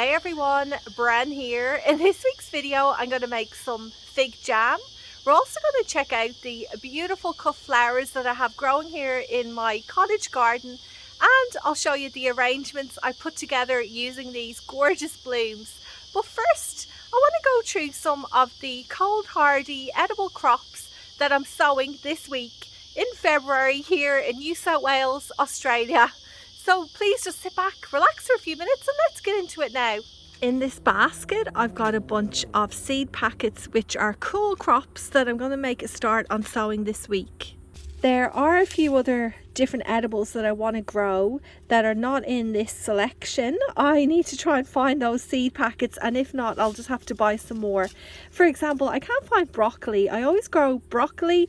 Hi everyone, Bren here. In this week's video I'm going to make some fig jam. We're also going to check out the beautiful cut flowers that I have growing here in my cottage garden, and I'll show you the arrangements I put together using these gorgeous blooms. But first I want to go through some of the cold hardy edible crops that I'm sowing this week in February here in New South Wales, Australia. So please just sit back, relax for a few minutes and let's get into it now. In this basket I've got a bunch of seed packets which are cool crops that I'm going to make a start on sowing this week. There are a few other different edibles that I want to grow that are not in this selection. I need to try and find those seed packets, and if not I'll just have to buy some more. For example, I can't find broccoli. I always grow broccoli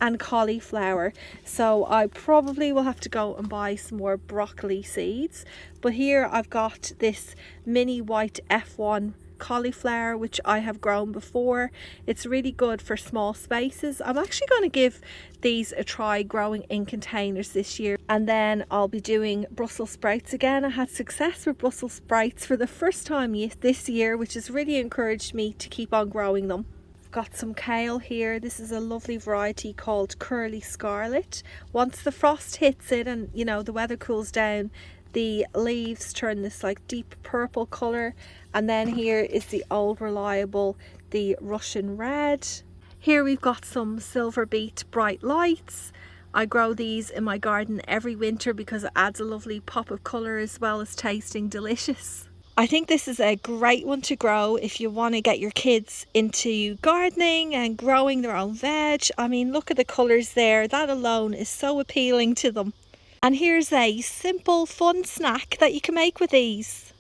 and cauliflower, so I probably will have to go and buy some more broccoli seeds. But here I've got this mini white F1 cauliflower which I have grown before. It's really good for small spaces. I'm actually going to give these a try growing in containers this year, and then I'll be doing Brussels sprouts again. I had success with Brussels sprouts for the first time this year, which has really encouraged me to keep on growing them. Got some kale here. This is a lovely variety called Curly Scarlet. Once the frost hits it and the weather cools down, the leaves turn this like deep purple color. And then here is the old reliable, the Russian red. Here we've got some silver beet bright lights. I grow these in my garden every winter because it adds a lovely pop of color as well as tasting delicious. I think this is a great one to grow if you want to get your kids into gardening and growing their own veg. I mean, look at the colours there. That alone is so appealing to them. And here's a simple, fun snack that you can make with these.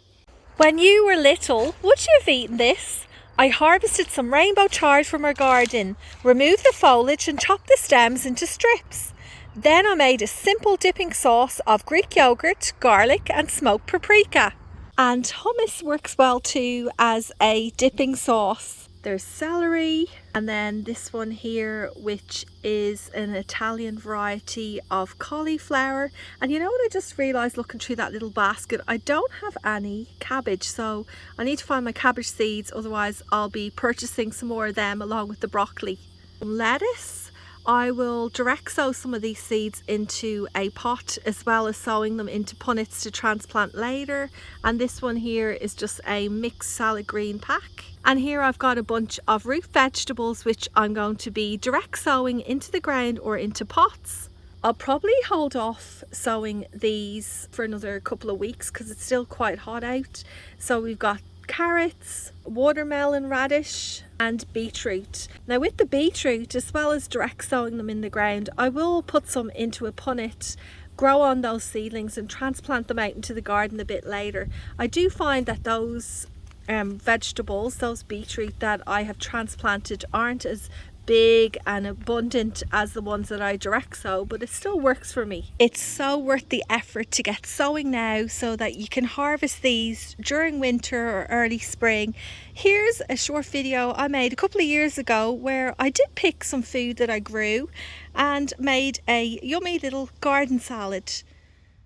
When you were little, would you have eaten this? I harvested some rainbow chard from our garden, removed the foliage and chopped the stems into strips. Then I made a simple dipping sauce of Greek yogurt, garlic and smoked paprika. And hummus works well too as a dipping sauce. There's celery, and then this one here which is an Italian variety of cauliflower. And you know what I just realised looking through that little basket? I don't have any cabbage, so I need to find my cabbage seeds, otherwise I'll be purchasing some more of them along with the broccoli. Lettuce. I will direct sow some of these seeds into a pot as well as sowing them into punnets to transplant later. And this one here is just a mixed salad green pack. And here I've got a bunch of root vegetables which I'm going to be direct sowing into the ground or into pots. I'll probably hold off sowing these for another couple of weeks because it's still quite hot out. So we've got carrots, watermelon radish and beetroot. Now with the beetroot, as well as direct sowing them in the ground, I will put some into a punnet, grow on those seedlings and transplant them out into the garden a bit later. I do find that those vegetables, those beetroot that I have transplanted aren't as big and abundant as the ones that I direct sow, but it still works for me. It's so worth the effort to get sowing now so that you can harvest these during winter or early spring. Here's a short video I made a couple of years ago where I did pick some food that I grew and made a yummy little garden salad.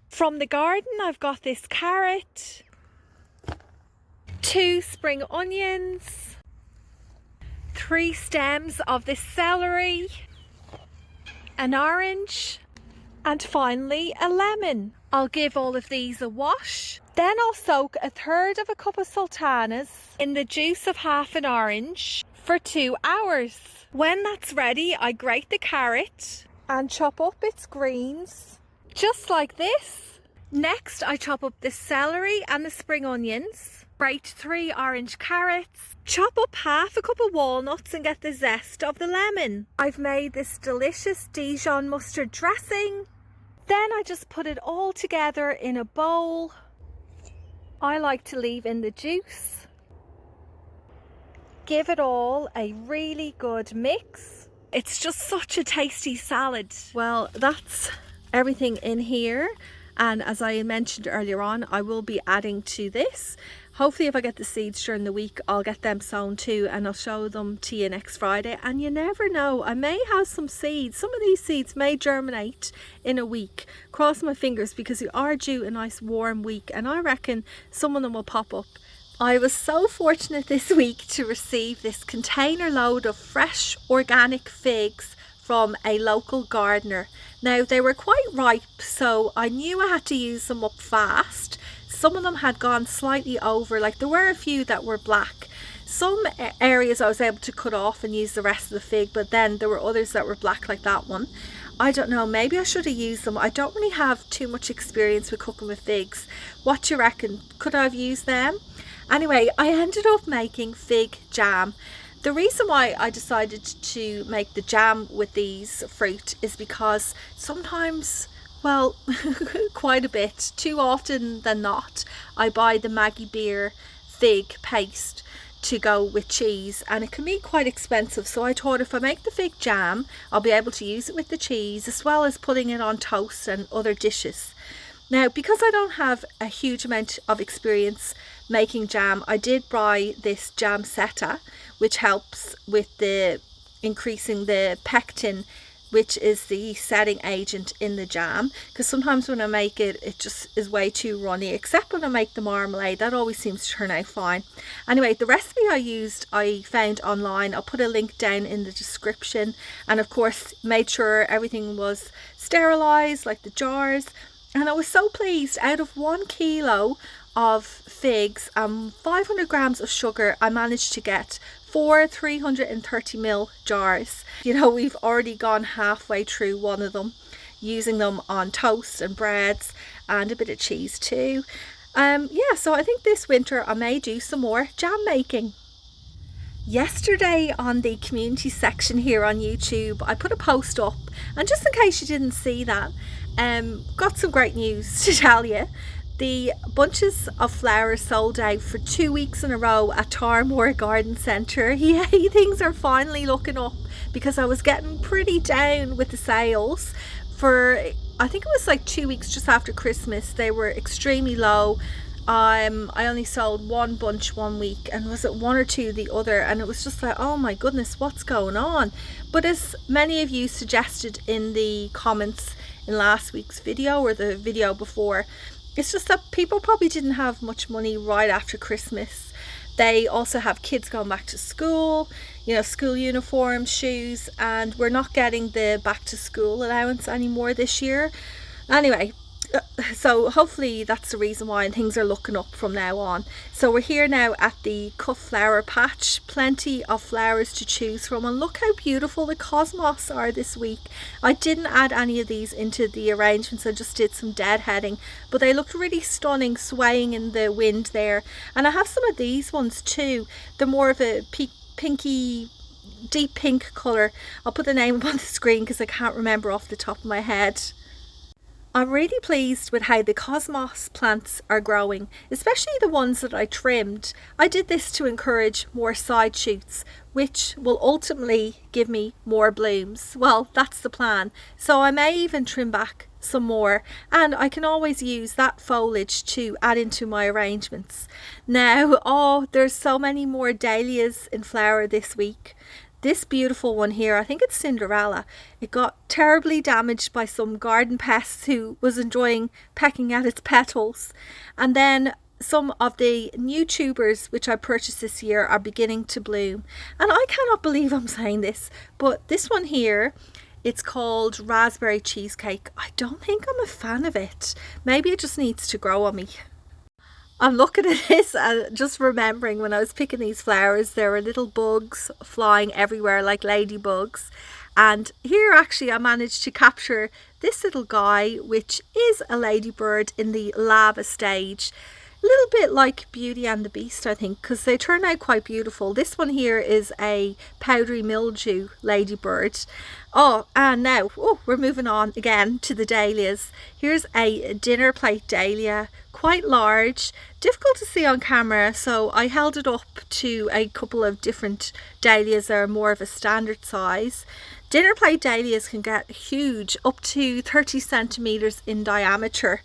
From the garden I've got this carrot, 2 spring onions, 3 stems of this celery, an orange, and finally a lemon. I'll give all of these a wash. Then I'll soak 1/3 of a cup of sultanas in the juice of half an orange for 2 hours. When that's ready, I grate the carrot and chop up its greens, just like this. Next, I chop up the celery and the spring onions, grate 3 orange carrots, chop up half a cup of walnuts and get the zest of the lemon. I've made this delicious Dijon mustard dressing. Then I just put it all together in a bowl. I like to leave in the juice. Give it all a really good mix. It's just such a tasty salad. Well, that's everything in here. And as I mentioned earlier on, I will be adding to this. Hopefully if I get the seeds during the week, I'll get them sown too, and I'll show them to you next Friday. And you never know, I may have some seeds. Some of these seeds may germinate in a week. Cross my fingers, because we are due a nice warm week, and I reckon some of them will pop up. I was so fortunate this week to receive this container load of fresh organic figs from a local gardener. Now they were quite ripe, so I knew I had to use them up fast. Some of them had gone slightly over, like there were a few that were black. Some areas I was able to cut off and use the rest of the fig, but then there were others that were black like that one. I don't know, maybe I should have used them. I don't really have too much experience with cooking with figs. What do you reckon? Could I have used them? Anyway, I ended up making fig jam. The reason why I decided to make the jam with these fruit is because sometimes, well, quite a bit, too often than not, I buy the Maggie Beer fig paste to go with cheese, and it can be quite expensive. So I thought if I make the fig jam, I'll be able to use it with the cheese as well as putting it on toast and other dishes. Now, because I don't have a huge amount of experience making jam, I did buy this jam seta, which helps with the increasing the pectin, which is the setting agent in the jam, because sometimes when I make it, it just is way too runny, except when I make the marmalade. That always seems to turn out fine. Anyway, the recipe I used I found online. I'll put a link down in the description, and of course made sure everything was sterilized, like the jars. And I was so pleased. Out of 1 kilo of figs and 500 grams of sugar, I managed to get 4 330ml jars. You know, we've already gone halfway through one of them, using them on toast and breads and a bit of cheese too. Yeah, so I think this winter I may do some more jam making. Yesterday on the community section here on YouTube, I put a post up, and just in case you didn't see that, got some great news to tell you. The bunches of flowers sold out for 2 weeks in a row at Tarmore Garden Centre. Yay, things are finally looking up, because I was getting pretty down with the sales. For I think it was like 2 weeks just after Christmas, they were extremely low. I only sold 1 bunch 1 week, and was it 1 or 2 the other, and it was just like, oh my goodness, what's going on? But as many of you suggested in the comments in last week's video or the video before, it's just that people probably didn't have much money right after Christmas. They also have kids going back to school, you know, school uniforms, shoes, and we're not getting the back to school allowance anymore this year. Anyway, so hopefully that's the reason why, and things are looking up from now on. So we're here now at the cut flower patch, plenty of flowers to choose from, and look how beautiful the cosmos are this week. I didn't add any of these into the arrangements, I just did some deadheading, but they looked really stunning swaying in the wind there. And I have some of these ones too. They're more of a pinky, deep pink colour. I'll put the name up on the screen because I can't remember off the top of my head. I'm really pleased with how the cosmos plants are growing, especially the ones that I trimmed. I did this to encourage more side shoots, which will ultimately give me more blooms. Well, that's the plan. So I may even trim back some more, and I can always use that foliage to add into my arrangements. Now, oh, there's so many more dahlias in flower this week. This beautiful one here, I think it's Cinderella. It got terribly damaged by some garden pests who was enjoying pecking at its petals. And then some of the new tubers which I purchased this year are beginning to bloom. And I cannot believe I'm saying this, but this one here, it's called Raspberry Cheesecake. I don't think I'm a fan of it. Maybe it just needs to grow on me. I'm looking at this and just remembering when I was picking these flowers, there were little bugs flying everywhere like ladybugs. And here actually I managed to capture this little guy, which is a ladybird in the lava stage. A little bit like Beauty and the Beast, I think, because they turn out quite beautiful. This one here is a powdery mildew ladybird. Oh, and now, we're moving on again to the dahlias. Here's a dinner plate dahlia, quite large, difficult to see on camera, so I held it up to a couple of different dahlias that are more of a standard size. Dinner plate dahlias can get huge, up to 30 centimeters in diameter.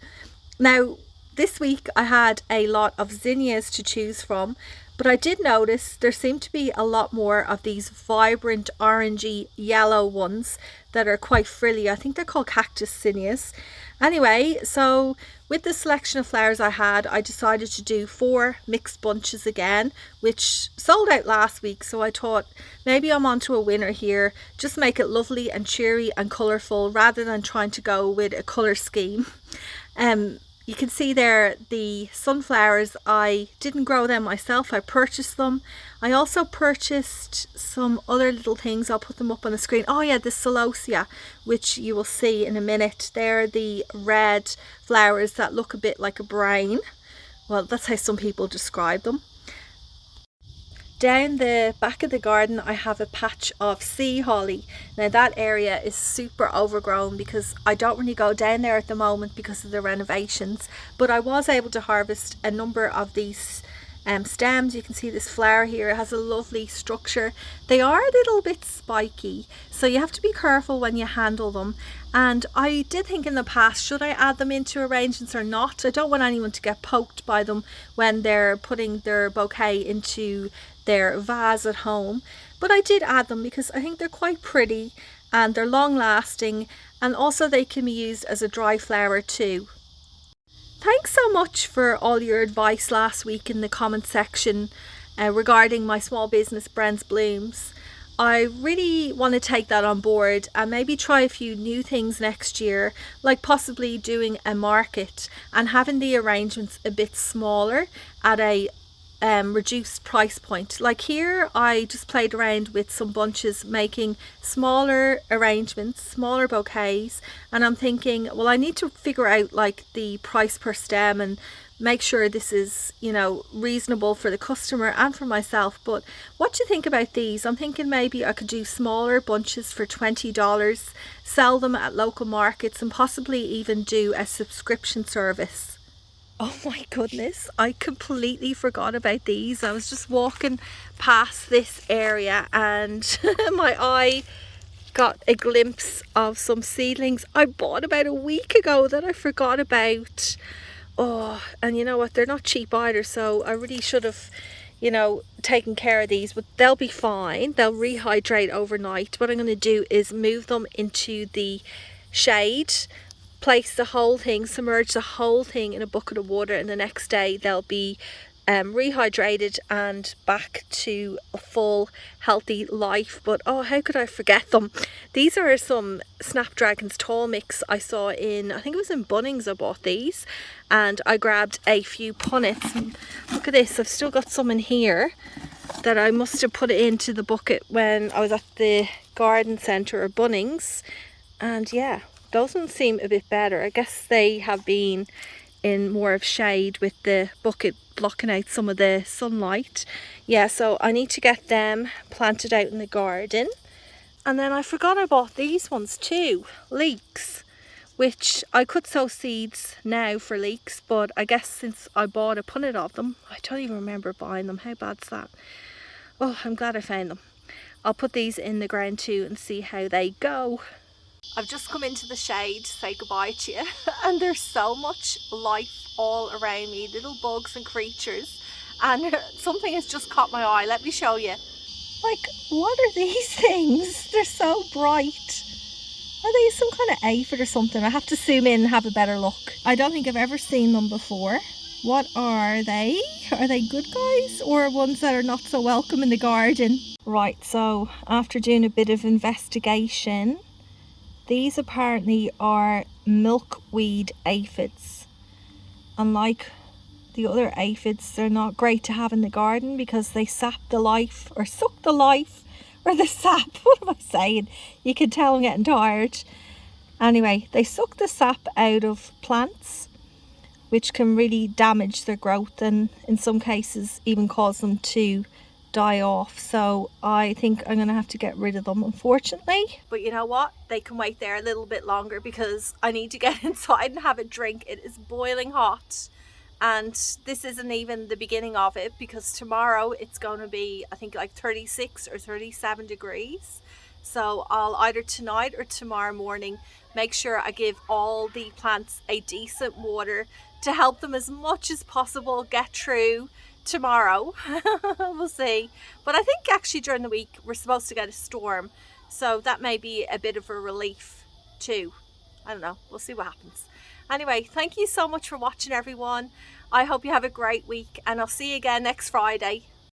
Now, this week I had a lot of zinnias to choose from, But I did notice there seemed to be a lot more of these vibrant orangey yellow ones that are quite frilly. I think they're called cactus zinnias. Anyway, so with the selection of flowers I had, I decided to do 4 mixed bunches again, which sold out last week. So I thought maybe I'm onto a winner here. Just make it lovely and cheery and colourful rather than trying to go with a colour scheme. You can see there the sunflowers, I didn't grow them myself, I purchased them. I also purchased some other little things, I'll put them up on the screen. Oh yeah, the celosia, which you will see in a minute. They're the red flowers that look a bit like a brain. Well, that's how some people describe them. Down the back of the garden I have a patch of sea holly. Now that area is super overgrown because I don't really go down there at the moment because of the renovations, but I was able to harvest a number of these stems. You can see this flower here, it has a lovely structure. They are a little bit spiky, so you have to be careful when you handle them. And I did think in the past, should I add them into arrangements or not? I don't want anyone to get poked by them when they're putting their bouquet into their vase at home, but I did add them because I think they're quite pretty and they're long lasting, and also they can be used as a dry flower too. Thanks so much for all your advice last week in the comment section regarding my small business Bren's Blooms. I really want to take that on board and maybe try a few new things next year, like possibly doing a market and having the arrangements a bit smaller at a reduced price point. Like here I just played around with some bunches, making smaller arrangements, smaller bouquets, and I'm thinking, well, I need to figure out like the price per stem and make sure this is, you know, reasonable for the customer and for myself. But what do you think about these? I'm thinking maybe I could do smaller bunches for $20, sell them at local markets, and possibly even do a subscription service. Oh my goodness, I completely forgot about these. I was just walking past this area and my eye got a glimpse of some seedlings I bought about a week ago that I forgot about. Oh, and you know what, they're not cheap either, so I really should have, you know, taken care of these, but they'll be fine. They'll rehydrate overnight. What I'm going to do is move them into the shade, place the whole thing, submerge the whole thing in a bucket of water, and the next day they'll be rehydrated and back to a full healthy life. But oh, how could I forget them? These are some Snapdragon's tall mix I saw in, I think it was in Bunnings I bought these, and I grabbed a few punnets. And look at this, I've still got some in here that I must have put it into the bucket when I was at the garden centre or Bunnings, and yeah, those ones seem a bit better. I guess they have been in more of shade with the bucket blocking out some of the sunlight. Yeah, so I need to get them planted out in the garden. And then I forgot I bought these ones too, leeks, which I could sow seeds now for leeks, but I guess since I bought a punnet of them, I don't even remember buying them. How bad's that? Oh, I'm glad I found them. I'll put these in the ground too and see how they go. I've just come into the shade to say goodbye to you and there's so much life all around me, little bugs and creatures, and something has just caught my eye. Let me show you. Like, what are these things? They're so bright. Are they some kind of aphid or something? I have to zoom in and have a better look. I don't think I've ever seen them before. What are they? Are they good guys or ones that are not so welcome in the garden? Right, so after doing a bit of investigation, these apparently are milkweed aphids. Unlike the other aphids, they're not great to have in the garden because they sap the life, or suck the life, or the sap. What am I saying? You can tell I'm getting tired. Anyway, they suck the sap out of plants, which can really damage their growth and in some cases even cause them to die off. So I think I'm gonna have to get rid of them, unfortunately. But you know what, they can wait there a little bit longer because I need to get inside and have a drink. It is boiling hot, and this isn't even the beginning of it because tomorrow it's going to be, I think, like 36 or 37 degrees. So I'll either tonight or tomorrow morning make sure I give all the plants a decent water to help them as much as possible get through tomorrow. We'll see. But I think actually during the week we're supposed to get a storm, so that may be a bit of a relief too. I don't know, we'll see what happens. Anyway, thank you so much for watching, everyone. I hope you have a great week, and I'll see you again next Friday.